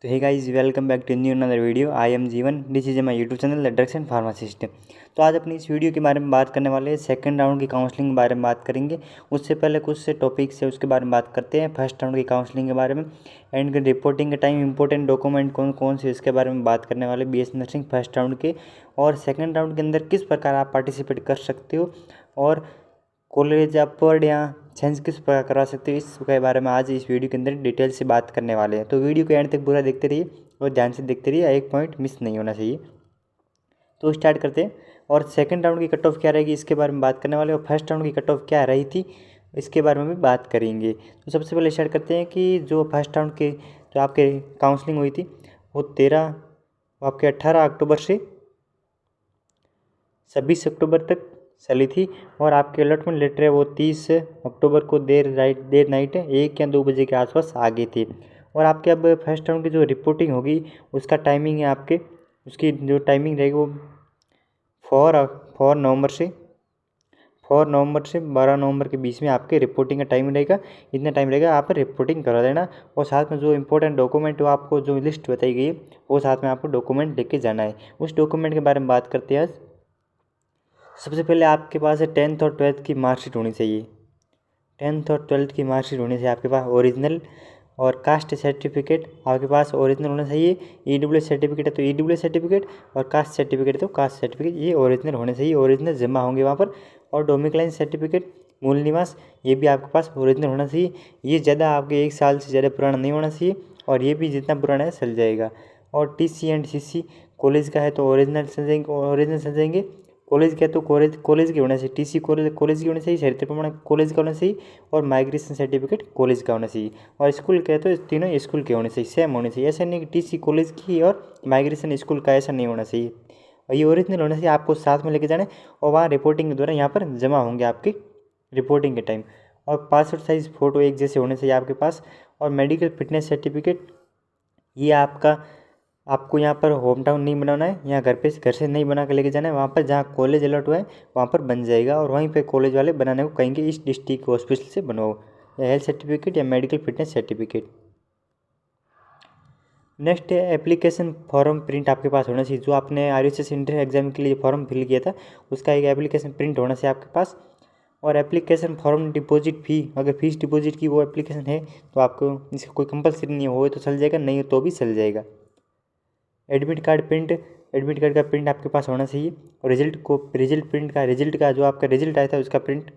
तो hey guys, welcome back to new another video. I am Jeevan, this is my YouTube channel the drugs and pharmacist. तो आज अपनी इस video के बारे में बात करने वाले हैं। सेकंड राउंड की काउंसलिंग के बारे में बात करेंगे। उससे पहले कुछ से टॉपिक्स है उसके बारे में बात करते हैं। फर्स्ट राउंड की काउंसलिंग के बारे में एंड रिपोर्टिंग के टाइम इंपॉर्टेंट डॉक्यूमेंट कौन कौन से इसके बारे में बात करने वाले BS नर्सिंग फर्स्ट राउंड के। और सेकेंड राउंड के अंदर किस प्रकार आप पार्टिसिपेट कर सकते हो और कॉलेज अपवर्ड या चेंज किस प्रकार करवा सकते हो, इसके बारे में आज इस वीडियो के अंदर डिटेल से बात करने वाले हैं। तो वीडियो को एंड तक पूरा देखते रहिए और ध्यान से देखते रहिए, एक पॉइंट मिस नहीं होना चाहिए। तो स्टार्ट करते हैं। और सेकंड राउंड की कट ऑफ क्या रहेगी इसके बारे में बात करने वाले, और फर्स्ट राउंड की कट ऑफ क्या रही थी इसके बारे में भी बात करेंगे। तो सबसे पहले स्टार्ट करते हैं कि जो फर्स्ट राउंड के जो आपके काउंसलिंग हुई थी वो 18 अक्टूबर से 26 अक्टूबर तक चली थी। और आपके अलॉटमेंट लेटर है वो 30 अक्टूबर को देर नाइट 1 या 2 बजे के आसपास आ गई थी। और आपके अब फर्स्ट राउंड की जो रिपोर्टिंग होगी उसका टाइमिंग है आपके, उसकी जो टाइमिंग रहेगी वो 4 नवंबर से 12 नवंबर के बीच में आपके रिपोर्टिंग का टाइम रहेगा। इतना टाइम रहेगा, आप रिपोर्टिंग करा देना। और साथ में जो इंपॉर्टेंट डॉक्यूमेंट वो आपको जो लिस्ट बताई गई है वो साथ में आपको डॉक्यूमेंट लेके जाना है। उस डॉक्यूमेंट के बारे में बात करते हैं आज। सबसे पहले आपके पास है 10th और 12th की मार्कशीट होनी चाहिए। 10th और 12th की मार्कशीट होनी चाहिए आपके पास ओरिजिनल। और कास्ट सर्टिफिकेट आपके पास ओरिजिनल होना चाहिए। EWS सर्टिफिकेट है तो EWS सर्टिफिकेट, और कास्ट सर्टिफिकेट है तो कास्ट सर्टिफिकेट, ये ओरिजिनल होने चाहिए। ओरिजिनल जमा होंगे वहाँ पर। और डोमिक्लाइन सर्टिफिकेट, मूल निवास, ये भी आपके पास ओरिजिनल होना चाहिए। ये ज़्यादा आपके 1 साल से ज़्यादा पुराना नहीं होना चाहिए, और ये भी जितना पुराना है चल जाएगा। और TC एंड CC कॉलेज का है तो ओरिजिनल चल जाएंगे। कॉलेज क्या तो कॉलेज की होना चाहिए। TC कॉलेज की होनी चाहिए। चरित्र प्रमाण कॉलेज का होना चाहिए। और माइग्रेशन सर्टिफिकेट कॉलेज का होना चाहिए। और स्कूल क्या तो तीनों स्कूल के होने चाहिए, सेम होने चाहिए। ऐसा नहीं कि TC कॉलेज की और माइग्रेशन स्कूल का, ऐसा नहीं होना चाहिए। और ये ओरिजिनल होना चाहिए, आपको साथ में लेके जाना है। और वहाँ रिपोर्टिंग के दौरान यहाँ पर जमा होंगे आपकी रिपोर्टिंग के टाइम। और पासपोर्ट साइज़ फ़ोटो एक जैसे होने चाहिए आपके पास। और मेडिकल फिटनेस सर्टिफिकेट, ये आपको यहाँ पर होम टाउन नहीं बनाना है, यहाँ घर से नहीं बना के लेके जाना है। वहाँ पर जहाँ कॉलेज अलॉट हुआ है वहाँ पर बन जाएगा, और वहीं पे कॉलेज वाले बनाने को कहेंगे इस डिस्ट्रिक्ट हॉस्पिटल से बनवाओ, या हेल्थ सर्टिफिकेट या मेडिकल फिटनेस सर्टिफिकेट। नेक्स्ट है एप्लीकेशन फॉर्म प्रिंट आपके पास होना चाहिए। जो आपने RUCS इंटर एग्जाम के लिए फॉर्म फिल किया था उसका एक एप्लीकेशन प्रिंट होना चाहिए आपके पास। और एप्लीकेशन फॉर्म डिपॉजिट फ़ी, अगर फीस डिपॉजिट की वो एप्लीकेशन है तो आपको इसका कोई कंपलसरी नहीं हो तो चल जाएगा, नहीं हो तो भी चल जाएगा। एडमिट कार्ड का प्रिंट आपके पास होना चाहिए। और रिजल्ट का जो आपका रिजल्ट आया था उसका प्रिंट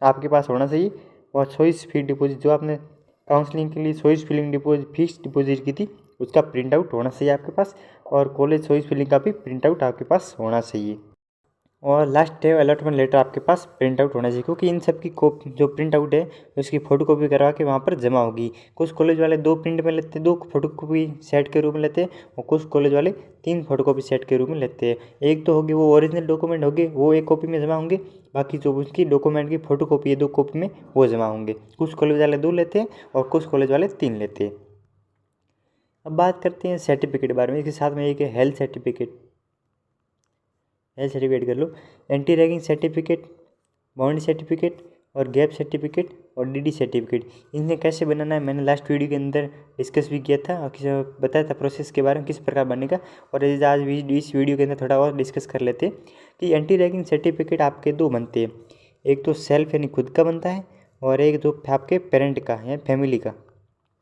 आपके पास होना चाहिए। और चॉइस फी डिपॉजिट, जो आपने काउंसलिंग के लिए चॉइस फीस डिपॉजिट की थी उसका प्रिंट आउट होना चाहिए आपके पास। और कॉलेज चॉइस फिलिंग का भी प्रिंट आउट आपके पास होना चाहिए। और लास्ट है अलॉटमेंट लेटर आपके पास प्रिंट आउट होना चाहिए, क्योंकि इन सब की जो प्रिंट आउट है उसकी फ़ोटो कॉपी करवा के वहाँ पर जमा होगी। कुछ कॉलेज वाले 2 प्रिंट में लेते हैं, 2 फोटो कॉपी सेट के रूप में लेते हैं, और कुछ कॉलेज वाले 3 फोटो कॉपी सेट के रूप में लेते हैं। एक तो होगी वो ओरिजिनल डॉक्यूमेंट होंगे, वो एक कॉपी में जमा होंगे। बाकी जो उसकी डॉक्यूमेंट की फ़ोटो कॉपी है 2 कॉपी में वो जमा होंगे। कुछ कॉलेज वाले 2 लेते हैं और कुछ कॉलेज वाले 3 लेते हैं। अब बात करते हैं सर्टिफिकेट के बारे में। इसके साथ में एक है हेल्थ सर्टिफिकेट कर लो। Anti ragging certificate, boundary certificate, और गैप सर्टिफिकेट, और DD सर्टिफिकेट। इन्हें कैसे बनाना है मैंने लास्ट वीडियो के अंदर डिस्कस भी किया था, और बताया था प्रोसेस के बारे में किस प्रकार बनेगा। और आज इस वीडियो के अंदर थोड़ा और डिस्कस कर लेते हैं कि एंटी रैगिंग सर्टिफिकेट आपके 2 बनते हैं। एक तो सेल्फ यानी खुद का बनता है, और एक जो आपके पेरेंट का या फैमिली का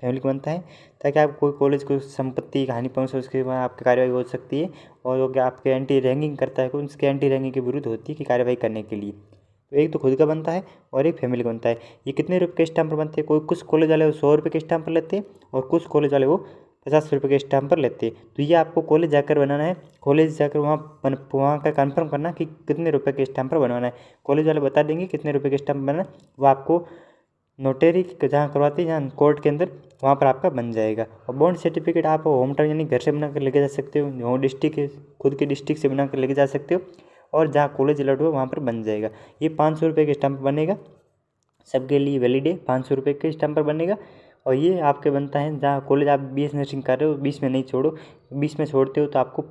बनता है, ताकि आप कोई कॉलेज को संपत्ति की हानि पहुँचे उसके बाद आपकी कार्रवाई हो सकती है। और वो क्या आपके एंटी रैगिंग करता है कोई, उसके एंटी रैगिंग के विरुद्ध होती है कि कार्रवाई करने के लिए। तो एक तो खुद का बनता है और एक फैमिली का बनता है। ये कितने रुपये के स्टैम्प पर बनते हैं? कुछ कॉलेज वाले वो 100 रुपये के स्टैम्प पर लेते हैं, और कुछ कॉलेज वाले वो 50 रुपये के स्टैम्प पर लेते हैं। तो ये आपको कॉलेज जाकर बनाना है। कॉलेज जाकर वहाँ का कन्फर्म करना कि कितने रुपये के स्टैम्प पर बनवाना है। कॉलेज वाले बता देंगे कितने रुपये के स्टैम्प बनाना है, वो आपको नोटरी जहाँ करवाते हैं, जहाँ कोर्ट के अंदर, वहाँ पर आपका बन जाएगा। और बॉन्ड सर्टिफिकेट आप होम टाउन यानी घर से बना कर लेके जा सकते हो, जो डिस्ट्रिक्ट है खुद के डिस्ट्रिक्ट से बना कर लेके जा सकते हो, और जहाँ कॉलेज अलॉट हुआ वहाँ पर बन जाएगा। ये 500 रुपये के स्टैम्प बनेगा, सबके लिए वैलिड है। 500 रुपये के स्टैम्प पर बनेगा। और ये आपके बनता है जहाँ कॉलेज आप BS नर्सिंग कर रहे हो, 20 में नहीं छोड़ो। 20 में छोड़ते हो तो आपको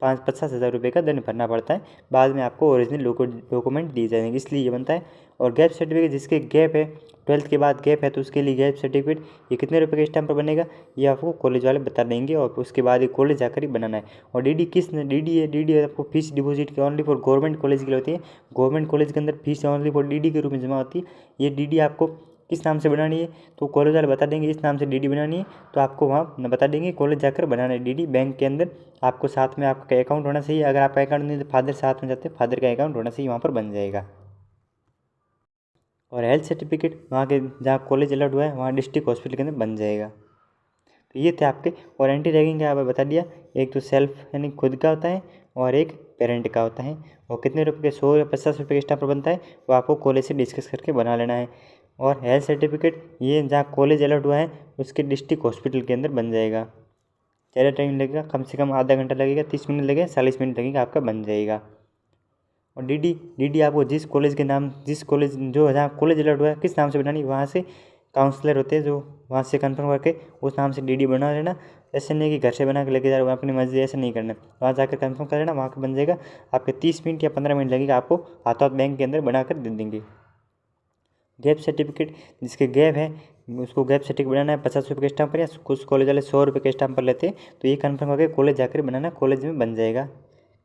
50,000 रुपये का दंड भरना पड़ता है। बाद में आपको ओरिजिनल डॉक्यूमेंट दिए जाएंगे, इसलिए ये बनता है। और गैप सर्टिफिकेट जिसके गैप है 12th के बाद गैप है तो उसके लिए गैप सर्टिफिकेट ये कितने रुपये के स्टैम्प पर बनेगा ये आपको कॉलेज वाले बता देंगे, और उसके बाद ये कॉलेज जाकर ही बनाना है। और डीडी डीडी आपको फीस डिपॉजिट की ओनली फॉर गवर्नमेंट कॉलेज के लिए होती है। गवर्नमेंट कॉलेज के अंदर फीस ओनली फॉर डीडी के रूप में जमा होती है। ये डीडी आपको किस नाम से बनानी है तो कॉलेज वाले बता देंगे, इस नाम से डीडी बनानी है तो आपको वहाँ बता देंगे कॉलेज जाकर बनाना है डीडी। बैंक के अंदर आपको साथ में आपका अकाउंट होना चाहिए, अगर आपका अकाउंट नहीं तो फादर साथ में जाते हैं, फादर का अकाउंट होना चाहिए, वहाँ पर बन जाएगा। और हेल्थ सर्टिफिकेट वहाँ के जहाँ कॉलेज अलॉट हुआ है वहाँ डिस्ट्रिक्ट हॉस्पिटल के अंदर बन जाएगा। तो ये थे आपके। और एंटी रैगिंग का आपको बता दिया, एक तो सेल्फ यानी खुद का होता है और एक पेरेंट का होता है। और कितने रुपये के 100 या 50 रुपये के स्टैम्प पर बनता है वो आपको कॉलेज से डिस्कस करके बना लेना है। और हेल्थ सर्टिफिकेट ये जहाँ कॉलेज अलॉट हुआ है उसके डिस्ट्रिक्ट हॉस्पिटल के अंदर बन जाएगा। ज़्यादा टाइम लगेगा, कम से कम आधा घंटा लगेगा, 30 मिनट लगेगा, 40 मिनट लगेगा, आपका बन जाएगा। और डीडी आपको जिस कॉलेज के नाम जिस कॉलेज जो जहाँ कॉलेज अलॉट हुआ है किस नाम से बनानी वहाँ से काउंसलर होते हैं जो वहाँ से कंफर्म करके उस नाम से डीडी बना लेना। ऐसे नहीं कि घर से बना के लेके जा रहे हो अपनी मर्जी, ऐसे नहीं करना, वहाँ जाकर कंफर्म कर लेना, वहाँ का बन जाएगा। आपके 30 मिनट या 15 मिनट लगेगा, आपको हाथों हाथ बैंक के अंदर बना कर दे देंगे। गैप सर्टिफिकेट जिसके गैप है उसको गैप सर्टिफिकेट बनाना है 50 रुपये के स्टैम्प पर, या कुछ कॉलेज वाले 100 रुपये के स्टैम्प पर लेते हैं। तो ये कंफर्म करके कॉलेज जाकर बनाना, कॉलेज में बन जाएगा।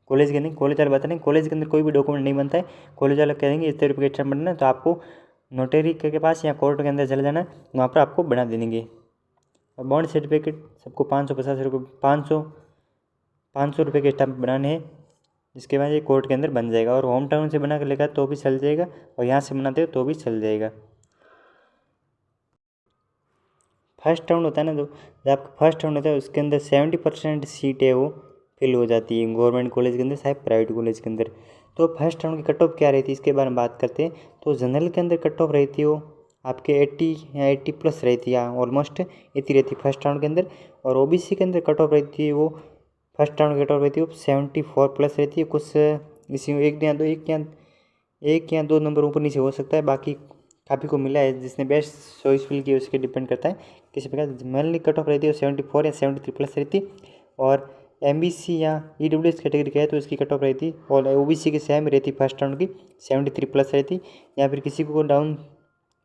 कॉलेज के नहीं, कॉलेज वाले बता नहीं, कॉलेज के अंदर कोई भी डॉक्यूमेंट नहीं बनता है। कॉलेज वाले कहेंगे इतने रुपये के स्टैम्प बनना है तो आपको नोटरी के पास या कोर्ट के अंदर चले जाना है, वहाँ पर आपको बना दे देंगे। और बॉन्ड सर्टिफिकेट सबको 550 रुपये 500 रुपये के स्टैम्प बनाने हैं, जिसके बाद ये कोर्ट के अंदर बन जाएगा। और होम टाउन से बना कर लेगा तो भी चल जाएगा, और यहाँ से बनाते हो तो भी चल जाएगा। फर्स्ट राउंड होता है ना, जो आपका फर्स्ट राउंड होता है उसके अंदर 70% सीट है वो फिल हो जाती है गवर्नमेंट कॉलेज के अंदर चाहे प्राइवेट कॉलेज के अंदर। तो फर्स्ट राउंड की कट ऑफ क्या रहती है इसके बारे में बात करते हैं। तो जनरल के अंदर कट ऑफ रहती है वो आपके 80 या 80 प्लस रहती है, ऑलमोस्ट इतनी रहती है फर्स्ट राउंड के अंदर। और ओबीसी के अंदर कट ऑफ रहती है वो फर्स्ट राउंड की कट ऑफ रहती है वो 74 प्लस रहती है। कुछ इसी एक या दो नंबर ऊपर नीचे हो सकता है, बाकी काफ़ी को मिला है जिसने बेस्ट चॉइस फिल की उसके डिपेंड करता है किसी प्रकार। जनरली कट ऑफ रहती है 74 या 73 प्लस रहती है। और एमबीसी या ईडब्ल्यूएस कैटेगरी का है तो इसकी कट ऑफ रहती, और ओबीसी की सेम रहती फर्स्ट राउंड की 73 प्लस रहती। या फिर किसी को डाउन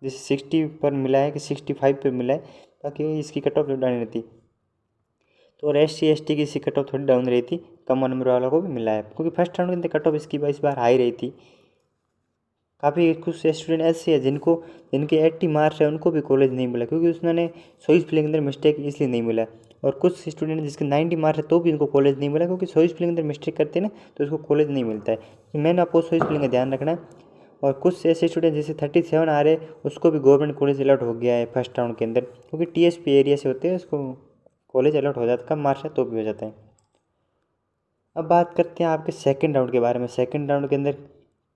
जैसे 60 पर मिला है कि 65 पर मिला है, ताकि इसकी कट ऑफ डाउन रहती। तो और SC/ST की इसकी कट ऑफ थोड़ी डाउन रहती, कम नंबर वालों को भी मिला है, क्योंकि फर्स्ट राउंड के अंदर कट ऑफ इसकी इस बार हाई रही थी। काफ़ी कुछ स्टूडेंट ऐसे हैं जिनके 80 मार्क्स है उनको भी कॉलेज नहीं मिला, क्योंकि उसने चॉइस फिलिंग के अंदर मिस्टेक इसलिए नहीं मिला। और कुछ स्टूडेंट जिसके 90 मार्क्स है तो भी उनको कॉलेज नहीं मिला, क्योंकि चॉइस फिलिंग के अंदर मिस्टेक करते हैं ना तो उसको कॉलेज नहीं मिलता है। तो मैंने आपको चॉइस फिलिंग का ध्यान रखना है। और कुछ ऐसे स्टूडेंट जैसे 37 आ रहे उसको भी गवर्नमेंट कॉलेज अलॉट हो गया है फर्स्ट राउंड के अंदर, क्योंकि TSP एरिया से होते हैं उसको कॉलेज अलॉट हो जाता है, कम मार्क्स है तो भी हो जाता है। अब बात करते हैं आपके सेकंड राउंड के बारे में। सेकंड राउंड के अंदर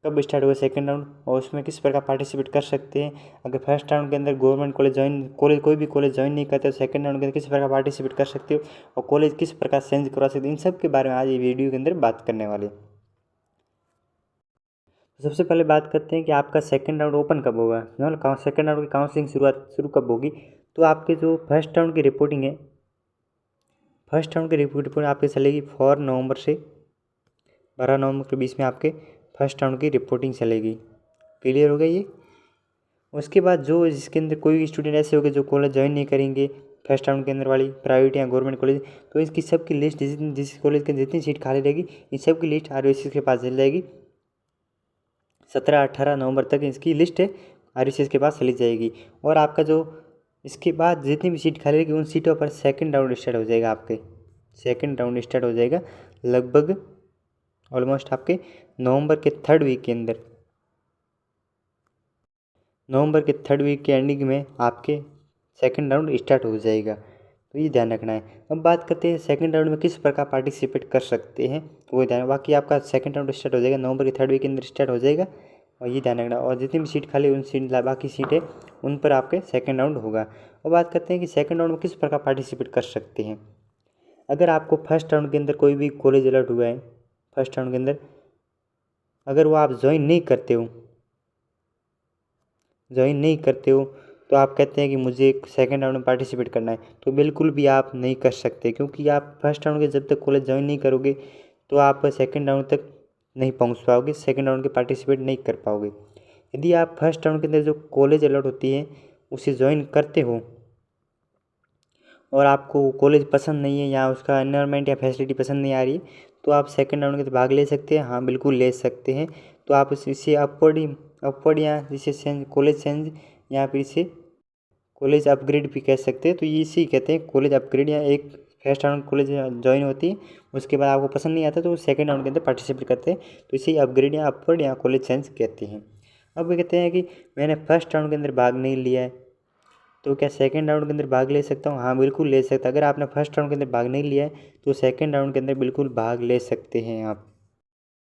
कब स्टार्ट हुआ सेकंड राउंड, और उसमें किस प्रकार पार्टिसिपेट कर सकते हैं। अगर फर्स्ट राउंड के अंदर गवर्नमेंट कॉलेज कोई भी कॉलेज ज्वाइन नहीं करते तो सेकंड राउंड के अंदर किस प्रकार पार्टिसिपेट कर सकते हो, और कॉलेज किस प्रकार चेंज करवा सकते हो, इन सब के बारे में आज ये वीडियो के अंदर बात करने वाले। सबसे पहले बात करते हैं कि आपका सेकंड राउंड ओपन कब होगा, सेकंड राउंड की काउंसलिंग शुरू कब होगी। तो आपके जो फर्स्ट राउंड की रिपोर्टिंग है, फर्स्ट राउंड की रिपोर्ट आपके चलेगी 4 नवंबर से 12 नवंबर के बीच में आपके फर्स्ट राउंड की रिपोर्टिंग चलेगी। क्लियर हो गया ये। उसके बाद जो जिसके अंदर कोई भी स्टूडेंट ऐसे होंगे जो कॉलेज ज्वाइन नहीं करेंगे फर्स्ट राउंड के अंदर वाली प्राइवेट या गवर्नमेंट कॉलेज, तो इसकी सबकी लिस्ट जिस कॉलेज के जितनी सीट खाली रहेगी इन सब की लिस्ट RVCS के पास चली जाएगी। 17-18 नवंबर तक इसकी लिस्ट RVCS के पास चली जाएगी। और आपका जो इसके बाद जितनी भी सीट खाली रहेगी उन सीटों पर सेकंड राउंड स्टार्ट हो जाएगा। आपके सेकंड राउंड स्टार्ट हो जाएगा लगभग ऑलमोस्ट आपके नवंबर के थर्ड वीक के अंदर, नवंबर के थर्ड वीक के एंडिंग में आपके सेकंड राउंड स्टार्ट हो जाएगा। तो ये ध्यान रखना है। अब बात करते हैं सेकंड राउंड में किस प्रकार पार्टिसिपेट कर सकते हैं, वो ध्यान। बाकी आपका सेकंड राउंड स्टार्ट हो जाएगा नवंबर के थर्ड वीक के अंदर स्टार्ट हो जाएगा, और ये ध्यान रखना। और जितनी भी सीट खाली उन सीट बाकी सीटें उन पर आपके सेकंड राउंड होगा। और बात करते हैं कि सेकंड राउंड में किस प्रकार पार्टिसिपेट कर सकते हैं। अगर आपको फर्स्ट राउंड के अंदर कोई भी कॉलेज अलॉट हुआ है, फर्स्ट राउंड के अंदर अगर वो आप ज्वाइन नहीं करते हो तो आप कहते हैं कि मुझे सेकंड राउंड में पार्टिसिपेट करना है, तो बिल्कुल भी आप नहीं कर सकते, क्योंकि आप फर्स्ट राउंड के जब तक कॉलेज ज्वाइन नहीं करोगे तो आप सेकंड राउंड तक नहीं पहुंच पाओगे, सेकंड राउंड के पार्टिसिपेट नहीं कर पाओगे। यदि आप फर्स्ट राउंड के अंदर जो कॉलेज अलॉट होती है उसे ज्वाइन करते हो और आपको कॉलेज पसंद नहीं है या उसका एनवायरनमेंट या फैसिलिटी पसंद नहीं आ रही, तो आप सेकंड राउंड के अंदर भाग ले सकते हैं। हाँ, बिल्कुल ले सकते हैं। तो आप इसे अपवर्ड या जिसे कॉलेज चेंज या फिर इसे कॉलेज अपग्रेड भी कह सकते हैं। तो ये इसी कहते हैं कॉलेज अपग्रेड, या एक फर्स्ट राउंड कॉलेज ज्वाइन होती है, उसके बाद आपको पसंद नहीं आता तो सेकंड राउंड के अंदर पार्टिसिपेट करते हैं, तो इसे अपग्रेड या अपवर्ड या कॉलेज चेंज कहते हैं। अब वे कहते हैं कि मैंने फर्स्ट राउंड के अंदर भाग नहीं लिया है, तो क्या सेकंड राउंड के अंदर भाग ले सकता हूँ? हाँ, बिल्कुल ले सकता। अगर आपने फर्स्ट राउंड के अंदर भाग नहीं लिया है तो सेकंड राउंड के अंदर बिल्कुल भाग ले सकते हैं आप।